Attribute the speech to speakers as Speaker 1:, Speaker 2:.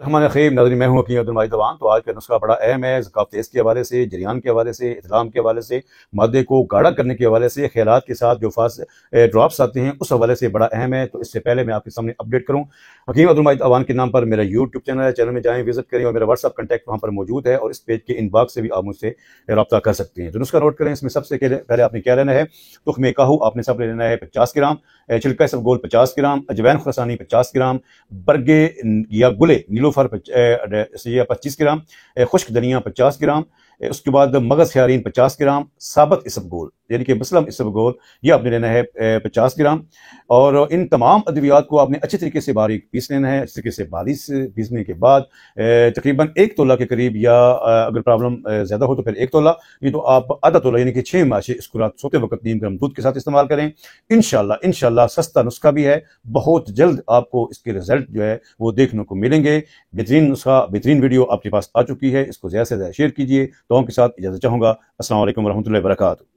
Speaker 1: हमारे ख़ैर नाज़रीन, मैं हूँ हकीम अब्दुल माजिद अवान। तो आज का नुस्खा बड़ा अहम है। ज़कात तेज़ के हवाले से, जरियान के हवाले से, इतलाम के हवाले से, मादे को गाढ़ा करने के हवाले से, ख़ैरात के साथ जो ड्रॉप्स आते हैं उस हवाले से बड़ा अहम है। तो इससे पहले मैं आपके सामने अपडेट करूँ, हकीम अब्दुल माजिद अवान के नाम पर मेरा यूट्यूब चैनल है। चैनल में जाएँ, विजिट करें, और मेरा व्हाट्सअप कॉन्टैक्ट वहाँ पर मौजूद है, और इस पेज के इनबॉक्स से भी आप मुझसे रब्ता कर सकते हैं। तो नुस्खा नोट करें। इसमें सबसे पहले आपने क्या लेना है, तुख़्म काहू आपने सब लेना है 50 ग्राम, छिलका इसबगोल 50 ग्राम, अजवैन खुरासानी 50 ग्राम, बरगे या गुले नीलोफर 25 ग्राम, खुश्क धनिया 50 ग्राम, उसके बाद मगज खयारीन 50 ग्राम, साबत इसबगोल यानी कि बसलम इसबगोल ये आपने लेना है 50 ग्राम। और इन तमाम अद्वियात को आपने अच्छे तरीके से बारीक पीस लेना है। अच्छे तरीके से बारीक पीसने के बाद तकरीबन 1 तोला के करीब, या अगर प्रॉब्लम ज़्यादा हो तो फिर 1 तोला, नहीं तो आप आधा तोला यानी कि 6 माशे इसको रात सोते वक्त 3 ग्राम दूध के साथ इस्तेमाल करें। इंशाल्लाह सस्ता नुस्खा भी है, बहुत जल्द आपको इसके रिजल्ट जो है वो देखने को मिलेंगे। बेहतरीन नुस्खा, बेहतरीन वीडियो आपके पास आ चुकी है। इसको ज़्यादा से ज़्यादा शेयर कीजिए। तो के साथ इजाज़त चाहूँगा। अस्सलाम वालेकुम रहमतुल्लाहि व बरकातहू।